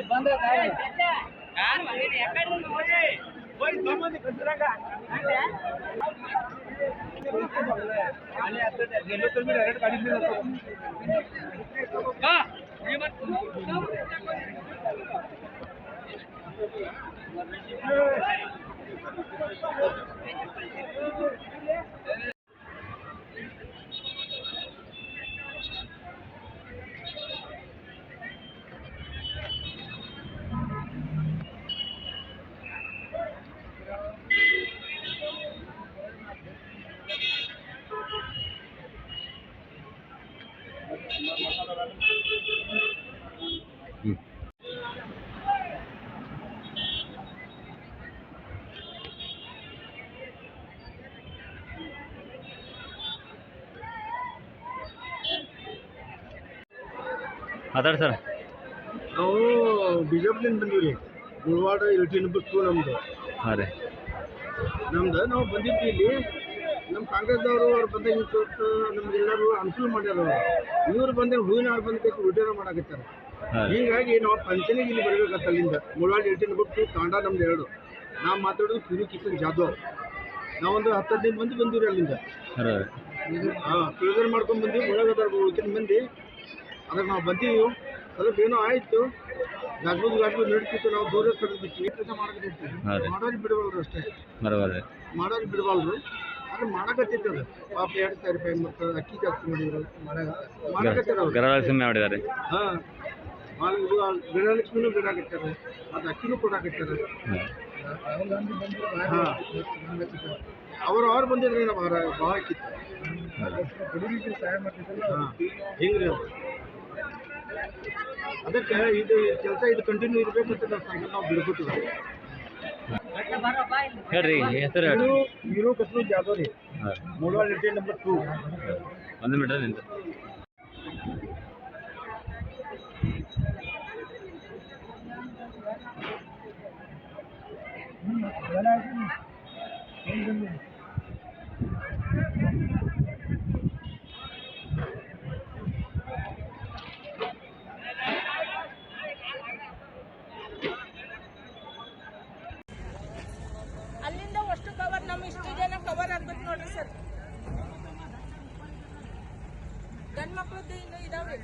ಬಂದ್ರೆ ಮಾತಾಡಿ ಸರ್. ನಾವು ಬಿಜಾಪುರದಿಂದ ಬಂದೀವಿ ರೀ. ಮುಳವಾಡ 18 ನಂಬರ್ 2 ನಮ್ಮದು. ಹಾಂ ರೀ. ನಾವು ಬಂದಿದ್ವಿ ಇಲ್ಲಿ. ನಮ್ಮ ಕಾಂಗ್ರೆಸ್ದವರು ಅವ್ರು ಬಂದಾಗ ಇವತ್ತು ನಮಗೆಲ್ಲರೂ ಅನುಕೂಲ ಮಾಡ್ಯಾರ. ಇವ್ರು ಬಂದ್ರೆ ಹೂವಿನ ಹಾರ ಬಂದ ವಿಚಾರ ಮಾಡಾಕತ್ತಾರೆ. ಹೀಗಾಗಿ ನಾವು ಪಂಚನಿಗೆ ಇಲ್ಲಿ ಬರ್ಬೇಕಂತ ಅಲ್ಲಿಂದ. ಮುಳವಾಡ 18 ನಂಬರ್ 2 ತಾಂಡ ನಮ್ದು 2. ನಾವು ಮಾತಾಡೋದು ಕಿರು ಕಿಶನ್ ಜಾಧವ್. ನಾವೊಂದು 10-15 ಮಂದಿ ಬಂದಿವ್ರಿ ಅಲ್ಲಿಂದ. ಕ್ಲೋಸರ್ ಮಾಡ್ಕೊಂಡು ಬಂದೀವಿ. ಒಳಗದಾರ ಉಳ್ಕಿನ ಮಂದಿ. ಅದಕ್ಕೆ ನಾವು ಬಂದೀವಿ. ಸ್ವಲ್ಪ ಏನೋ ಆಯಿತು, ಗಾಜಬೂದು ನಡೀತಿತ್ತು. ನಾವು ದೂರ ಸರಿದ್ವಿ. ಕೆಲಸ ಮಾಡಕತ್ತಿರ್ತೀವಿ. ಮಾಡೋರು ಬಿಡಬಲ್ರು ಅಷ್ಟೇ. ಮಾಡೋರು ಬಿಡಬಲ್ರು. ಅದು ಮಾಡಕತ್ತಿತ್ತು. ಅದು ಪಾಪ 2,000 ರೂಪಾಯಿ ಮತ್ತು ಅಕ್ಕಿ ಜಾಸ್ತಿ ಮಾಡಿದ್ರು. ಗೃಹಲಕ್ಷ್ಮಿ ಮಾಡಿದ್ದಾರೆ. ಹಾಂ, ಗೃಹಲಕ್ಷ್ಮಿನೂ ಬಿಡಾಕತ್ತಾರೆ ಮತ್ತು ಅಕ್ಕಿನೂ ಕೊಡಾಕತ್ತಾರೆ. ಹಾಂ, ಅವ್ರು ಬಂದಿದ್ರೆ ನಾವು ಭಾಳ ಹಾಕಿತ್ತು. ಸಹಾಯ ಮಾಡ್ತಿದ್ರು. ಹಾಂ, ಹಿಂಗ್ರಿ ಅದು. ಅದಕ್ಕೆ ಇದು ಕೆಲಸ ಇದು ಕಂಟಿನ್ಯೂ ಇರಬೇಕಂತ ನಾವು ಬಿಡ್ಬಿಟ್ಟಿವಿ. ಹೇಳ್ರಿ ಹೆಸರು. ಹೀರೋ ಕಸ್ನು ಜಾಧವ್ ರೀ. ಮುಳವಾಡ 18 ನಂಬರ್ 2. 1 ಮೀಟರ್ ನಿಂತು. ಅಲ್ಲಿಂದ ಅಷ್ಟು ಕವರ್ ನಮ್ಮ ಇಷ್ಟು ಜನ ಕವರ್ ಆಗ್ಬೇಕು ನೋಡ್ರಿ ಸರ್. ಗಂಡ್ ಮಕ್ಳದ್ದು ಇನ್ನು ಇದಾವ್ರಿ.